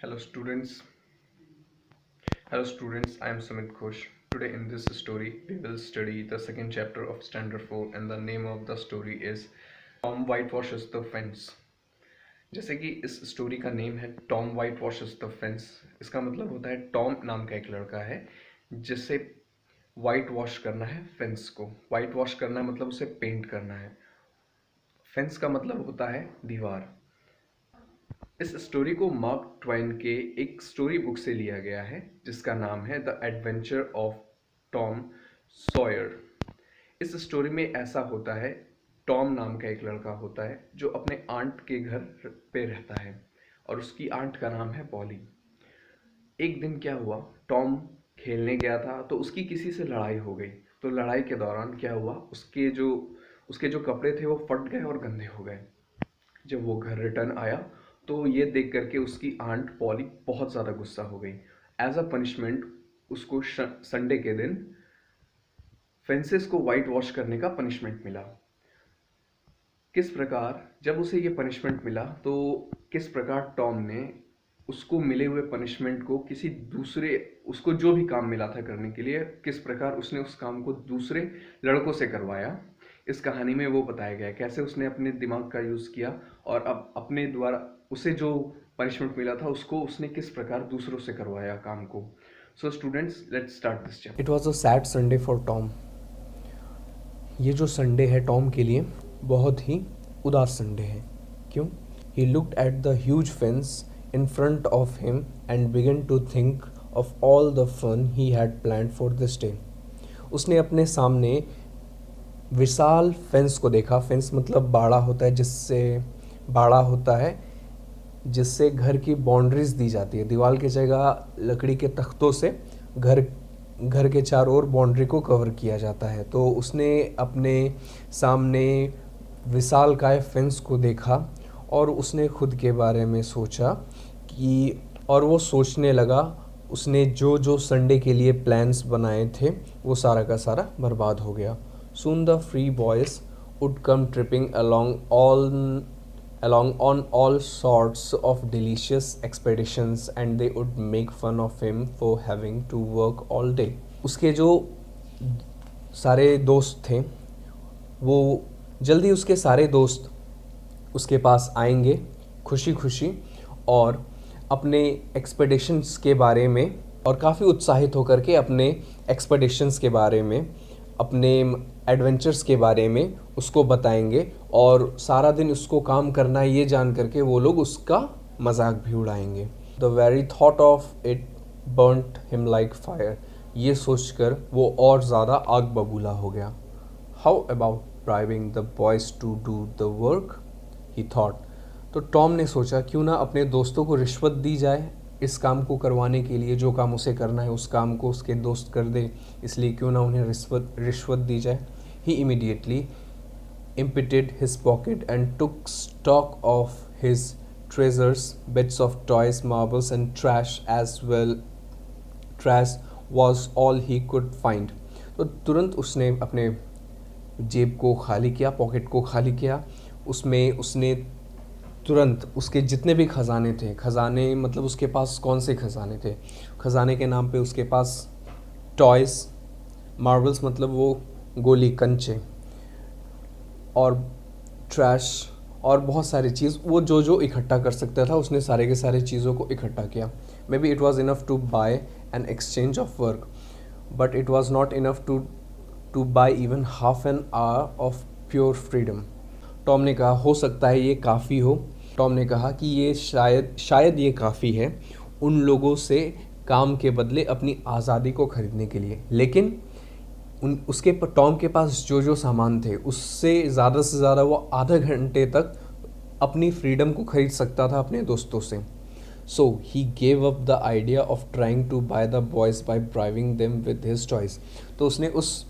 Hello students. Hello students, I am Sumit Ghosh. Today in this story we will study the second chapter of standard 4 and the name of the story is Tom Whitewashes the Fence. जैसे कि इस story का name है Tom white washes the fence. इसका मतलब होता है Tom नाम का एक लड़का है जिसे वाइट वॉश करना है फेंस को। वाइट वॉश करना है मतलब उसे पेंट करना है। फेंस का मतलब होता है दीवार। इस स्टोरी को मार्क ट्वेन के एक स्टोरी बुक से लिया गया है जिसका नाम है the adventure of Tom Sawyer. इस स्टोरी में ऐसा होता है, टॉम नाम का एक लड़का होता है जो अपने आंट के घर पे रहता है और उसकी आंट का नाम है पॉली। एक दिन क्या हुआ, टॉम खेलने गया था तो उसकी किसी से लड़ाई हो गई। तो लड़ाई के दौरान क्या हुआ, उसके जो कपड़े थे वो फट गए और गंदे हो गए। जब वो घर रिटर्न आया तो ये देख करके उसकी आंट पॉली बहुत ज़्यादा गुस्सा हो गई। एज अ पनिशमेंट उसको संडे के दिन फेंसेस को वाइट वॉश करने का पनिशमेंट मिला। किस प्रकार जब उसे ये पनिशमेंट मिला तो किस प्रकार टॉम ने उसको मिले हुए पनिशमेंट को किसी दूसरे, उसको जो भी काम मिला था करने के लिए, किस प्रकार उसने उस काम को दूसरे लड़कों से करवाया। इस कहानी में वो बताया गया है कैसे उसने अपने दिमाग का यूज़ किया और अब अपने द्वारा उसे जो पनिशमेंट मिला था उसको उसने किस प्रकार दूसरों से करवाया काम को। So students, let's start this chapter. It was a sad Sunday for Tom. ये जो संडे है टॉम के लिए बहुत ही उदास संडे है। क्यों? He looked at the huge fence in front of him and began to think of all the fun he had planned for this day. उसने अपने सामने विशाल फेंस को देखा। फेंस मतलब बाड़ा होता है, बाड़ा होता है जिससे घर की बाउंड्रीज दी जाती है। दीवार की जगह लकड़ी के तख्तों से घर घर के चारों ओर बाउंड्री को कवर किया जाता है। तो उसने अपने सामने विशालकाय फेंस को देखा और उसने खुद के बारे में सोचा कि, और वो सोचने लगा उसने जो जो संडे के लिए प्लान्स बनाए थे वो सारा का सारा बर्बाद हो गया। Soon the free boys would come tripping along on all sorts of delicious expeditions and they would make fun of him for having to work all day. उसके जो सारे दोस्त थे वो जल्दी उसके सारे दोस्त उसके पास आएंगे खुशी खुशी और अपने एक्सपेडिशंस के बारे में, और काफ़ी उत्साहित होकर के अपने एक्सपेडिशंस के बारे में, अपने एडवेंचर्स के बारे में उसको बताएंगे और सारा दिन उसको काम करना है ये जान करके वो लोग उसका मजाक भी उड़ाएंगे। The very thought of it burnt him like fire. ये सोचकर वो और ज़्यादा आग बबूला हो गया। How about bribing the boys to do the work, he thought. तो टॉम ने सोचा क्यों ना अपने दोस्तों को रिश्वत दी जाए इस काम को करवाने के लिए। जो काम उसे करना है उस काम को उसके दोस्त कर दे, इसलिए क्यों ना उन्हें रिश्वत दी जाए। ही immediately emptied his pocket and took stock of his treasures, bits of toys, marbles and trash as well. Trash was all he could find. तो तुरंत उसने अपने जेब को खाली किया, पॉकेट को खाली किया। उसमें उसने तुरंत उसके जितने भी खजाने थे, खजाने मतलब उसके पास कौन से खजाने थे, खजाने के नाम पे उसके पास टॉयज़, मार्बल्स मतलब वो गोली कंचे, और ट्रैश और बहुत सारी चीज़, वो जो जो इकट्ठा कर सकता था उसने सारे के सारे चीज़ों को इकट्ठा किया। Maybe it was enough to buy an exchange of work but it was not enough to buy even half an hour of pure freedom. Tom ने कहा हो सकता है ये काफ़ी हो। टॉम ने कहा कि ये शायद ये काफ़ी है उन लोगों से काम के बदले अपनी आज़ादी को ख़रीदने के लिए, लेकिन उसके टॉम के पास जो जो सामान थे उससे ज़्यादा से ज़्यादा वो आधा घंटे तक अपनी फ्रीडम को ख़रीद सकता था अपने दोस्तों से। So he gave up the idea of trying to buy the boys by bribing them with his toys. तो उसने उस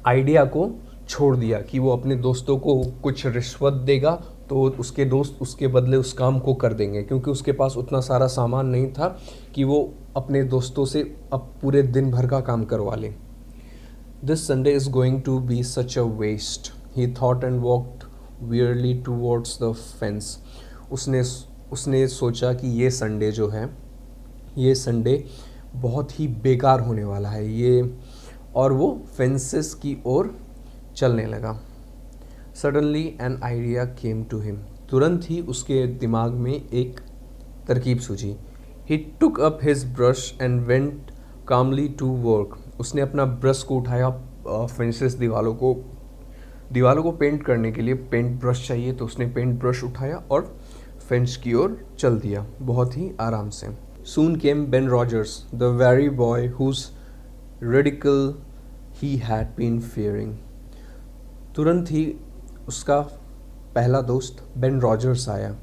आइडिया को छोड़ दिया कि वो अपने दोस्तों को कुछ रिश्वत देगा तो उसके दोस्त उसके बदले उस काम को कर देंगे, क्योंकि उसके पास उतना सारा सामान नहीं था कि वो अपने दोस्तों से अब पूरे दिन भर का काम करवा ले। This Sunday is going to be such a waste, he thought and walked wearily towards the fence. उसने सोचा कि ये संडे जो है, ये संडे बहुत ही बेकार होने वाला है ये, और वो फेंसेस की ओर चलने लगा। Suddenly an idea came to him, तुरंत ही उसके दिमाग में एक तरकीब सूझी। He took up his brush and went calmly to work, उसने अपना ब्रश को उठाया। फेंसेस दीवालों को पेंट करने के लिए पेंट ब्रश चाहिए, तो उसने पेंट ब्रश उठाया और फेंस की ओर चल दिया बहुत ही आराम से। Soon came Ben Rogers, the very boy whose ridicule he had been fearing, तुरंत ही उसका पहला दोस्त बेन रॉजर्स आया।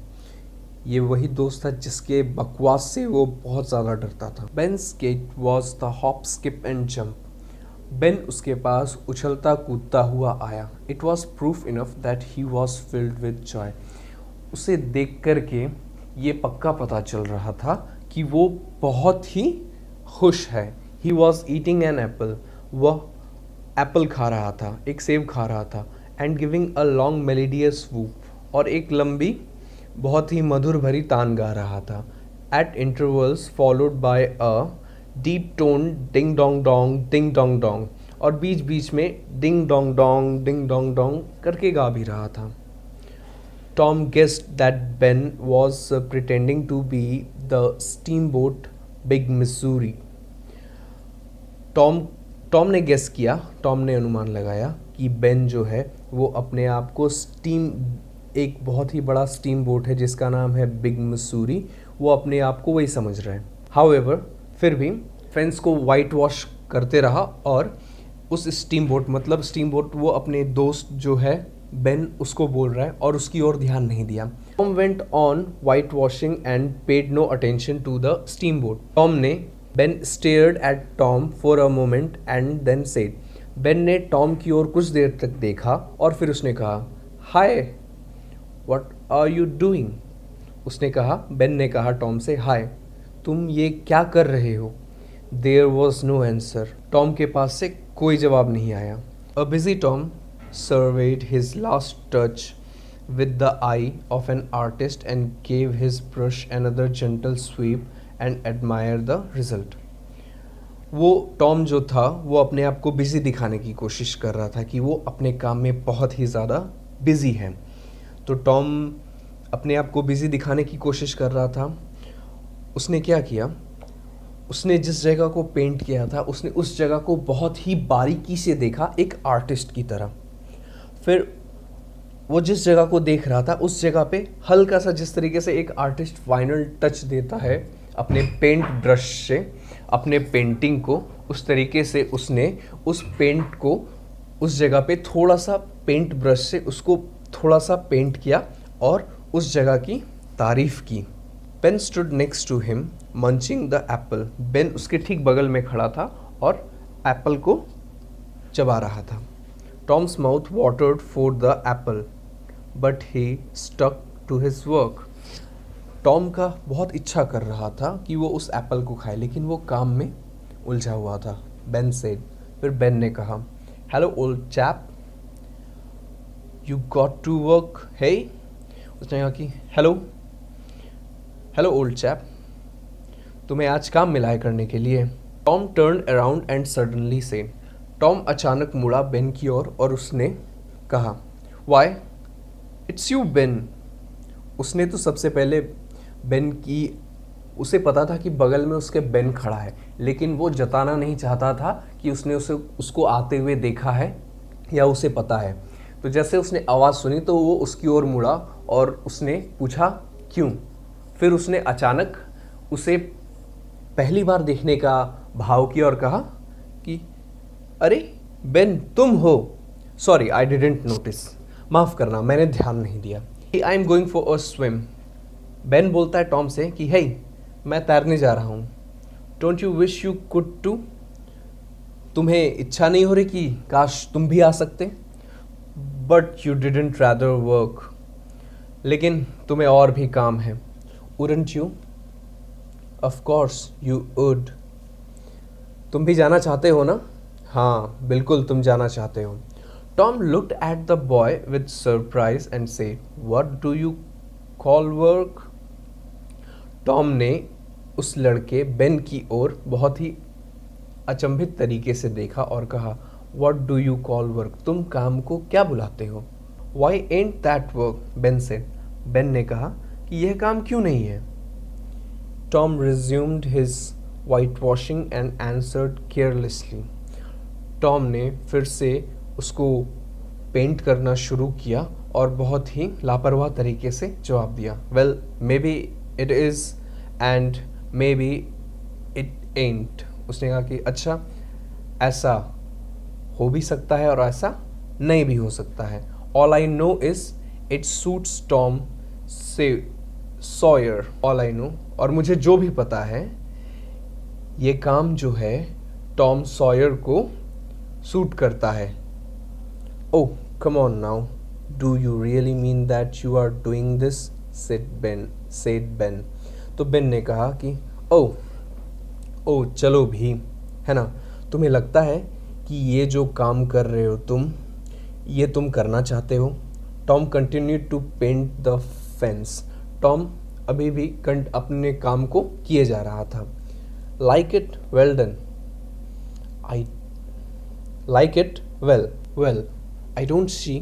ये वही दोस्त था जिसके बकवास से वो बहुत ज़्यादा डरता था। Ben skate was the hop skip and jump, Ben उसके पास उछलता कूदता हुआ आया। It was proof enough that he was filled with joy, उसे देख कर के ये पक्का पता चल रहा था कि वो बहुत ही खुश है। He was eating an apple, वह एप्पल खा रहा था, एक सेब खा रहा था। And giving a long melodious whoop, और एक लंबी बहुत ही मधुर भरी तान गा रहा था। Eight intervals followed by a deep tone ding dong dong ding dong Dong, और बीच बीच में डिंग डोंग डोंग करके गा भी रहा था। Tom guessed that Ben was pretending to be the steamboat big Missouri. Tom ने गेस किया, टॉम ने अनुमान लगाया कि बेन जो है वो अपने आप को एक बहुत ही बड़ा स्टीम बोट है जिसका नाम है बिग मिसूरी, वो अपने आप को वही समझ रहा है। हाउएवर, फिर भी फेंस को वाइट वॉश करते रहा और उस स्टीम बोट वो अपने दोस्त जो है बेन उसको बोल रहा है और उसकी ओर ध्यान नहीं दिया। Tom went on whitewashing and paid no attention to the steamboat. Ben stared at Tom for a moment and then said, Ben ने टॉम की ओर कुछ देर तक देखा और फिर उसने कहा, hi what are you doing. Ben ने कहा टॉम से, हाय तुम ये क्या कर रहे हो। There was no answer, Tom के पास से कोई जवाब नहीं आया। A busy Tom surveyed his last touch with the eye of an artist and gave his brush another gentle sweep and admired the result. वो टॉम जो था वो अपने आप को बिजी दिखाने की कोशिश कर रहा था कि वो अपने काम में बहुत ही ज़्यादा बिजी है। तो टॉम अपने आप को बिजी दिखाने की कोशिश कर रहा था। उसने क्या किया, उसने जिस जगह को पेंट किया था उसने उस जगह को बहुत ही बारीकी से देखा, एक आर्टिस्ट की तरह। फिर वो जिस जगह को देख रहा था उस जगह पे हल्का सा, जिस तरीके से एक आर्टिस्ट फाइनल टच देता है अपने पेंट ब्रश से अपने पेंटिंग को, उस तरीके से उसने उस पेंट को उस जगह पे थोड़ा सा पेंट ब्रश से उसको थोड़ा सा पेंट किया और उस जगह की तारीफ की। Ben stood next to him munching the apple, Ben उसके ठीक बगल में खड़ा था और एप्पल को चबा रहा था। Tom's mouth watered for the apple, but he stuck to his work. Tom का बहुत इच्छा कर रहा था कि वो उस एप्पल को खाए, लेकिन वो काम में उलझा हुआ था। बेन सेड, फिर बेन ने कहा, hello old chap, you got to work है। उसने कहा कि हेलो ओल्ड चैप, तुम्हें आज काम मिला है करने के लिए। Tom turn around and suddenly said, Tom अचानक मुड़ा बेन की ओर और उसने कहा, वाई इट्स यू बेन। उसने तो सबसे पहले बेन की, उसे पता था कि बगल में उसके बेन खड़ा है, लेकिन वो जताना नहीं चाहता था कि उसने उसको आते हुए देखा है या उसे पता है। तो जैसे उसने आवाज़ सुनी तो वो उसकी ओर मुड़ा और उसने पूछा क्यों। फिर उसने अचानक उसे पहली बार देखने का भाव किया और कहा कि अरे बेन तुम हो, सॉरी आई डिडेंट नोटिस, माफ़ करना मैंने ध्यान नहीं दिया। I am going for a swim. Ben बोलता है टॉम से कि हे मैं तैरने जा रहा हूँ। Don't you wish you could too, तुम्हें इच्छा नहीं हो रही कि काश तुम भी आ सकते। But you didn't rather work, लेकिन तुम्हें और भी काम है। Wouldn't you, of course you would, तुम भी जाना चाहते हो ना। हाँ बिल्कुल तुम जाना चाहते हो। Tom looked at the boy with surprise and said, what do you call work. Tom ने उस लड़के बेन की ओर बहुत ही अचंभित तरीके से देखा और कहा, "What do you call work? तुम काम को क्या बुलाते हो?" "Why ain't that work?" Ben said. Ben ने कहा कि यह काम क्यों नहीं है? Tom resumed his whitewashing and answered carelessly. Tom ने फिर से उसको पेंट करना शुरू किया और बहुत ही लापरवाह तरीके से जवाब दिया, "Well, maybe it is and maybe it ain't." उसने कहा कि अच्छा, ऐसा हो भी सकता है और ऐसा नहीं भी हो सकता है. "All I know is it suits Tom Sawyer." All I know, और मुझे जो भी पता है, ये काम जो है टॉम सॉयर को सूट करता है. "Oh, come on now. Do you really mean that you are doing this?" said Ben. तो बेन ने कहा कि ओ चलो भी, है ना, तुम्हें लगता है कि ये जो काम कर रहे हो ये तुम करना चाहते हो. Tom continued to paint the fence. Tom अभी भी अपने काम को किए जा रहा था. "Like it? Well done." "I like it? Well, I don't see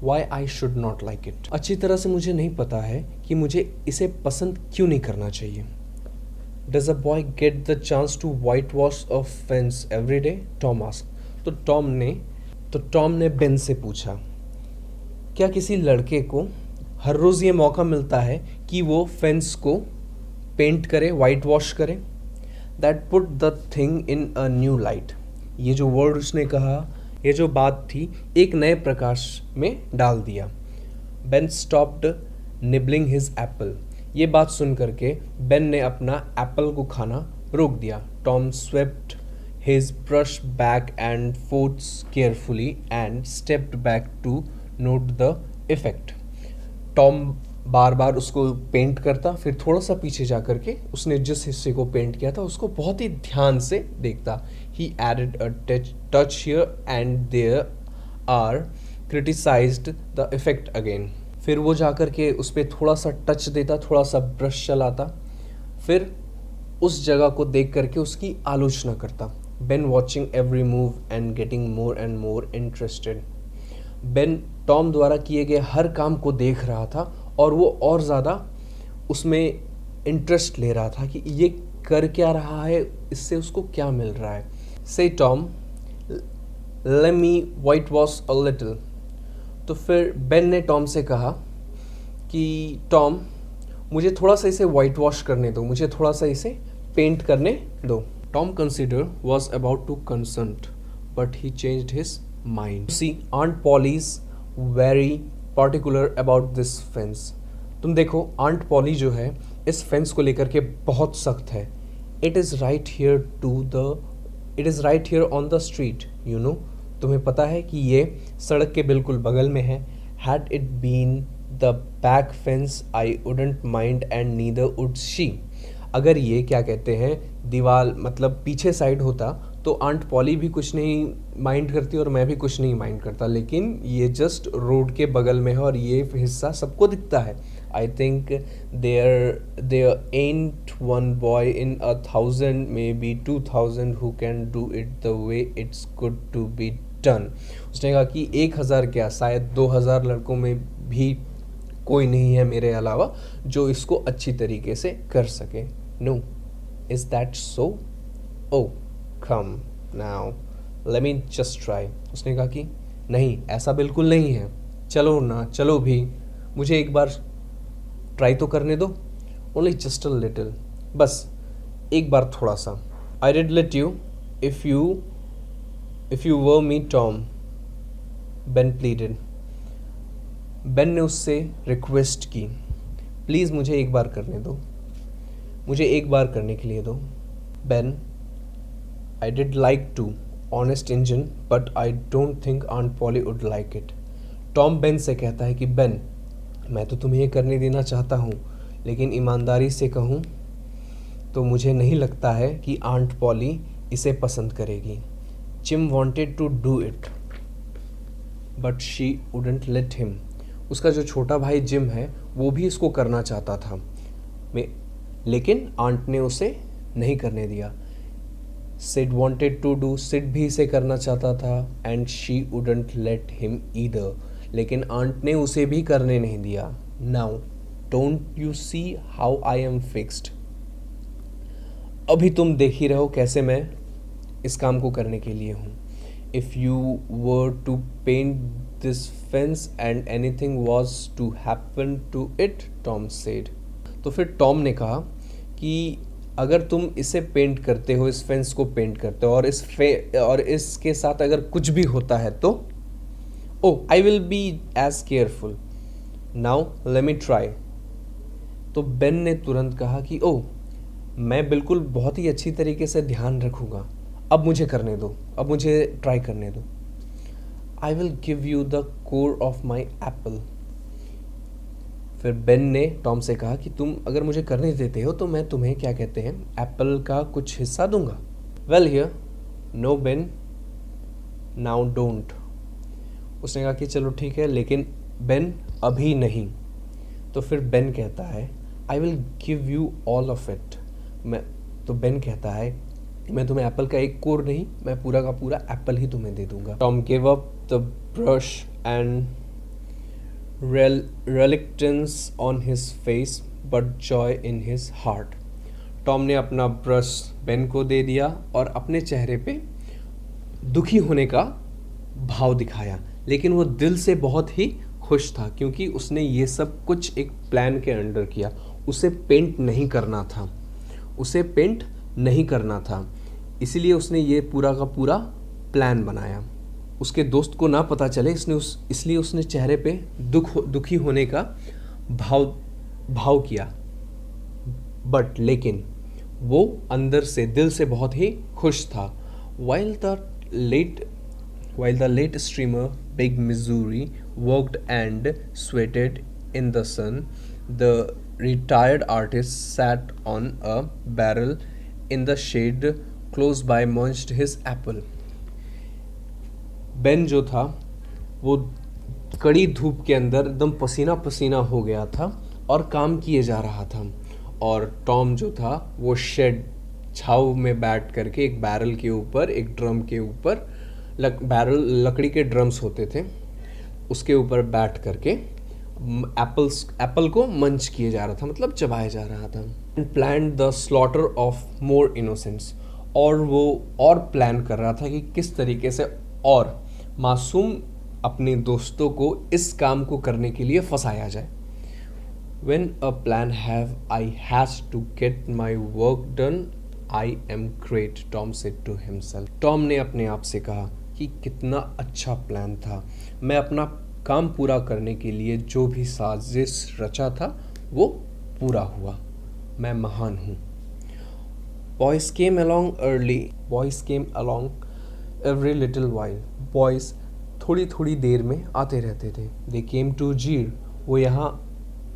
why I should not like it." अच्छी तरह से मुझे नहीं पता है कि मुझे इसे पसंद क्यों नहीं करना चाहिए. "Does a boy get the chance to whitewash a fence every day?" Tom asked. तो टॉम ने बेन से पूछा, क्या किसी लड़के को हर रोज़ ये मौका मिलता है कि वो फेंस को पेंट करे, वाइट वॉश करे? That put the thing in a new light. ये जो वर्ड उसने कहा, ये जो बात थी, एक नए प्रकाश में डाल दिया. Ben stopped nibbling his Apple. ये बात सुन करके बेन ने अपना एप्पल को खाना रोक दिया. Tom swept his brush back and forth carefully and stepped back to note the effect. Tom बार बार उसको पेंट करता, फिर थोड़ा सा पीछे जा करके उसने जिस हिस्से को पेंट किया था उसको बहुत ही ध्यान से देखता. He added a touch here and there are criticized the effect again. फिर वो जा करके उस पर थोड़ा सा टच देता, थोड़ा सा ब्रश चलाता, फिर उस जगह को देख करके उसकी आलोचना करता. Ben watching every move and getting more and more interested. Ben Tom द्वारा किए गए हर काम को देख रहा था और वो और ज़्यादा उसमें इंटरेस्ट ले रहा था कि ये कर क्या रहा है, इससे उसको क्या मिल रहा है. Say Tom, let me whitewash a little. तो फिर बेन ने टॉम से कहा कि टॉम, मुझे थोड़ा सा इसे वाइट वॉश करने दो, मुझे थोड़ा सा इसे पेंट करने दो. Tom considered was about to consent, but he changed his mind. See, Aunt Polly's very particular about this fence. तुम देखो, आंट पॉली जो है इस फेंस को लेकर के बहुत सख्त है. It is right here on the street, you know. तुम्हें पता है कि ये सड़क के बिल्कुल बगल में है. Had it been the back fence, I wouldn't mind and neither would she. अगर ये क्या कहते हैं दीवार मतलब पीछे साइड होता तो आंट पॉली भी कुछ नहीं माइंड करती और मैं भी कुछ नहीं माइंड करता, लेकिन ये जस्ट रोड के बगल में है और ये हिस्सा सबको दिखता है. I think there ain't one boy in 1,000 maybe 2,000 who can do it the way it's good to be done. उसने कहा कि 1,000 क्या, शायद 2,000 लड़कों में भी कोई नहीं है मेरे अलावा जो इसको अच्छी तरीके से कर सके. No, is that so? Oh come now let me just try. उसने कहा कि नहीं, ऐसा बिल्कुल नहीं है, चलो ना, चलो भी, मुझे एक बार ट्राई तो करने दो. ओनली जस्ट अ लिटिल, बस एक बार थोड़ा सा. I did let you if you were me Tom, Ben pleaded. Ben ने उससे रिक्वेस्ट की, प्लीज़ मुझे एक बार करने दो, मुझे एक बार करने के लिए दो. Ben, I did like to, honest injun, but I don't think Aunt Polly would like it. Tom Ben से कहता है कि बेन, मैं तो तुम्हें ये करने देना चाहता हूँ, लेकिन ईमानदारी से कहूँ तो मुझे नहीं लगता है कि आंट पॉली इसे पसंद करेगी. Jim wanted to do it but she wouldn't let him. उसका जो छोटा भाई जिम है वो भी इसको करना चाहता था, लेकिन आंट ने उसे नहीं करने दिया। Sid wanted to do, Sid भी इसे करना चाहता था, and she wouldn't let him either, लेकिन आंट ने उसे भी करने नहीं दिया। Now don't you see how I am fixed, अभी तुम देख ही रहे हो कैसे मैं इस काम को करने के लिए हूँ। If you were to paint this fence and anything was to happen to it, Tom said. तो फिर टॉम ने कहा कि अगर तुम इसे पेंट करते हो, इस फेंस को पेंट करते हो, और इसके साथ अगर कुछ भी होता है तो oh I will be as careful, now let me try. तो बेन ने तुरंत कहा कि ओ मैं बिल्कुल बहुत ही अच्छी तरीके से ध्यान रखूँगा, अब मुझे करने दो, अब मुझे ट्राई करने दो। I will give you the core of my Apple. फिर बेन ने टॉम से कहा कि तुम अगर मुझे करने देते हो तो मैं तुम्हें क्या कहते हैं, एप्पल का कुछ हिस्सा दूंगा। Well here no Ben, now don't. उसने कहा कि चलो ठीक है, लेकिन बेन अभी नहीं। तो फिर बेन कहता है I will give you all of it. तो बेन कहता है मैं तुम्हें एप्पल का एक कोर नहीं, मैं पूरा का पूरा एप्पल ही तुम्हें दे दूंगा। Tom give up the brush and reluctance on his face but joy in his heart। Tom ने अपना ब्रश बेन को दे दिया और अपने चेहरे पे दुखी होने का भाव दिखाया, लेकिन वो दिल से बहुत ही खुश था क्योंकि उसने ये सब कुछ एक प्लान के अंडर किया। उसे पेंट नहीं करना था, उसे पेंट नहीं करना था, इसीलिए उसने ये पूरा का पूरा प्लान बनाया। उसके दोस्त को ना पता चले इसलिए उसने चेहरे पे दुखी होने का भाव किया, बट लेकिन वो अंदर से दिल से बहुत ही खुश था। while the late streamer Big Missouri worked and sweated in the sun, the retired artist sat on a barrel in the shade close by, munched his apple। Ben जो था वो कड़ी धूप के अंदर एकदम पसीना पसीना हो गया था और काम किए जा रहा था, और टॉम जो था वो शेड छाव में बैठ करके एक बैरल के ऊपर, एक ड्रम के ऊपर, बैरल लकड़ी के ड्रम्स होते थे, उसके ऊपर बैठ करके एप्पल को मंच किए जा रहा था, मतलब चबाया जा रहा था। And plan the slaughter of more innocents, और वो और प्लान कर रहा था कि किस तरीके से और मासूम अपने दोस्तों को इस काम को करने के लिए फंसाया जाए। When a plan have I has to get my work done, I am great, Tom said to himself। Tom ने अपने आप से कहा कि कितना अच्छा प्लान था, मैं अपना काम पूरा करने के लिए जो भी साजिश रचा था वो पूरा हुआ, मैं महान हूँ। Boys came along every little while। Boys थोड़ी थोड़ी देर में आते रहते थे। They came to jeer, वो यहाँ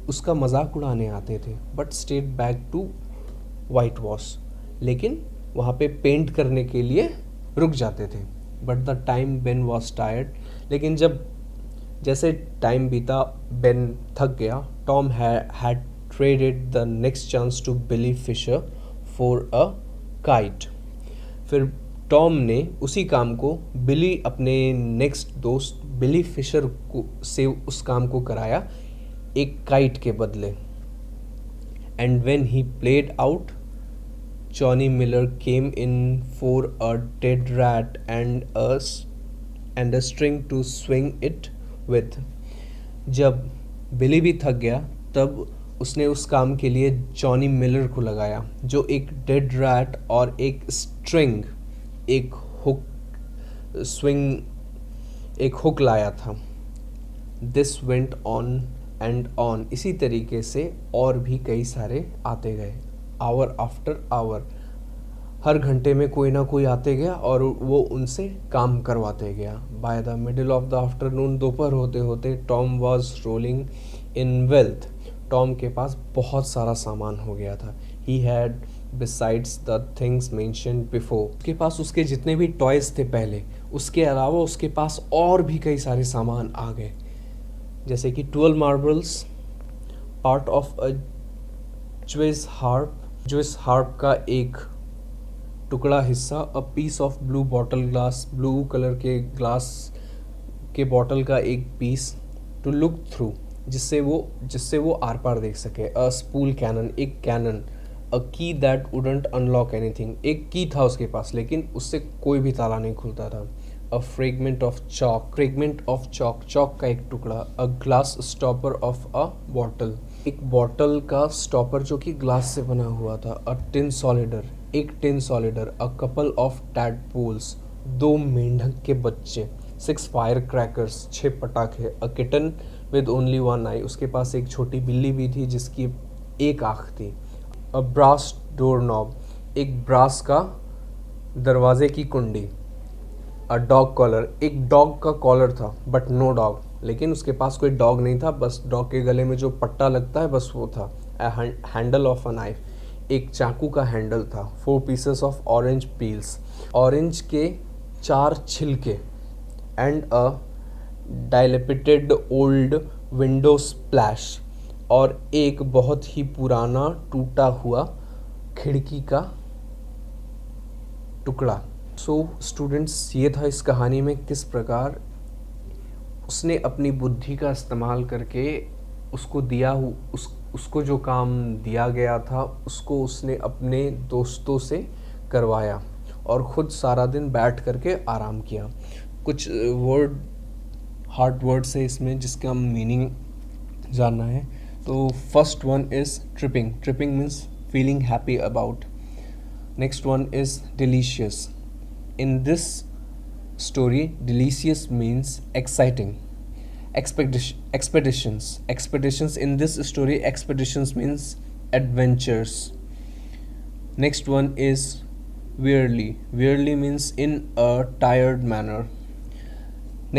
उसका मजाक उड़ाने आते थे। But stayed back to whitewash, लेकिन वहाँ पे पेंट करने के लिए रुक जाते थे। But the time Ben was tired, लेकिन जैसे टाइम बीता बेन थक गया। Tom had traded the next chance to Billy Fisher for a kite। फिर टॉम ने उसी काम को बिली, अपने नेक्स्ट दोस्त बिली फिशर से उस काम को कराया एक काइट के बदले। And when he played out, Johnny Miller came in for a dead rat and a string to swing it with. जब बिली भी थक गया तब उसने उस काम के लिए जॉनी मिलर को लगाया, जो एक डेड रैट और एक स्ट्रिंग, एक हुक लाया था। This went on and on, इसी तरीके से और भी कई सारे आते गए। आवर आफ्टर आवर, हर घंटे में कोई ना कोई आते गया और वो उनसे काम करवाते गया। By the middle of the afternoon, दोपहर होते होते Tom was rolling in wealth. Tom के पास बहुत सारा सामान हो गया था। He had besides the things mentioned before, उसके पास उसके जितने भी टॉयज थे पहले, उसके अलावा उसके पास और भी कई सारे सामान आ गए, जैसे कि 12 marbles, part of a Swiss harp, जो इस हार्प का एक टुकड़ा हिस्सा, a piece of blue bottle glass, blue colour के ग्लास के बॉटल का एक पीस, टू लुक थ्रू, जिससे वो आर पार देख सके। अ स्पूल कैनन, एक कैनन। अ की दैट वुडंट अनलॉक एनीथिंग, एक की था उसके पास लेकिन उससे कोई भी ताला नहीं खुलता था। अ फ्रेगमेंट ऑफ चॉक, चॉक का एक टुकड़ा। A glass stopper of a bottle, एक बॉटल का स्टॉपर जो कि ग्लास से बना हुआ था। अ टिन सॉलिडर, एक tin soldier. A couple of tadpoles, दो मेंढक के बच्चे। 6 फायर क्रैकर्स, 6 पटाखे। A kitten with only one eye, उसके पास एक छोटी बिल्ली भी थी जिसकी एक आँख थी। अ ब्रास डोर नॉब, एक ब्रास का दरवाजे की कुंडी। अ डॉग कॉलर, एक डॉग का कॉलर था बट नो डॉग, लेकिन उसके पास कोई डॉग नहीं था, बस डॉग के गले में जो पट्टा लगता है बस वो था। A handle of a knife, एक चाकू का हैंडल था। 4 pieces of orange peels, orange के 4 छिलके। And a dilapidated old window splash, और एक बहुत ही पुराना टूटा हुआ खिड़की का टुकड़ा। सो स्टूडेंट्स, ये था इस कहानी में किस प्रकार उसने अपनी बुद्धि का इस्तेमाल करके उसको जो काम दिया गया था उसको उसने अपने दोस्तों से करवाया और ख़ुद सारा दिन बैठ करके आराम किया। कुछ हार्ड वर्ड्स है इसमें जिसका मीनिंग जानना है। तो first one is tripping, means feeling happy about. Next one is delicious. In this story, delicious means exciting. Expeditions. In this story, expeditions means adventures. Next one is wearily. Wearily means in a tired manner.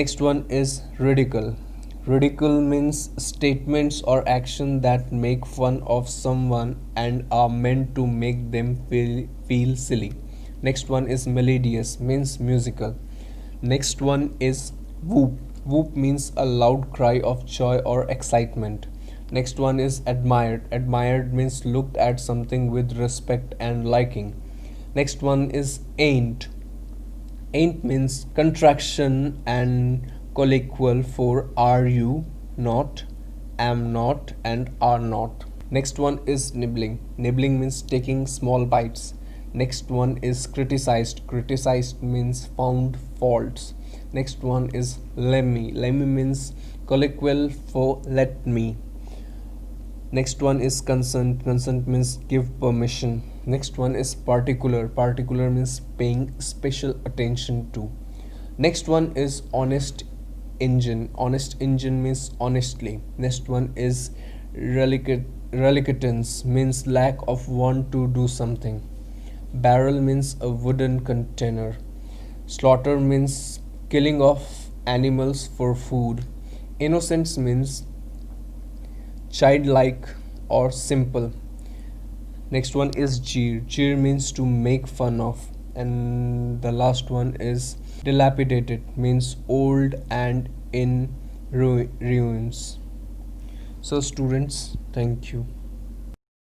Next one is ridicule. Ridicule means statements or action that make fun of someone and are meant to make them feel silly. Next one is melodious, means musical. Next one is whoop. Whoop means a loud cry of joy or excitement. Next one is admired. Admired means looked at something with respect and liking. Next one is ain't. Ain't means contraction and colloquial for are you, not, am not, and are not. Next one is nibbling. Nibbling means taking small bites. Next one is criticized. Criticized means found faults. Next one is lemmy. Lemmy means colloquial for let me. Next one is consent. Consent means give permission. Next one is particular. Particular means paying special attention to. Next one is honest engine. Honest engine means honestly. Next one is reluctance means lack of want to do something. Barrel means a wooden container. Slaughter means killing of animals for food. Innocence means childlike or simple. Next one is jeer. Jeer means to make fun of. And the last one is dilapidated, means old and in ruins. So students, thank you.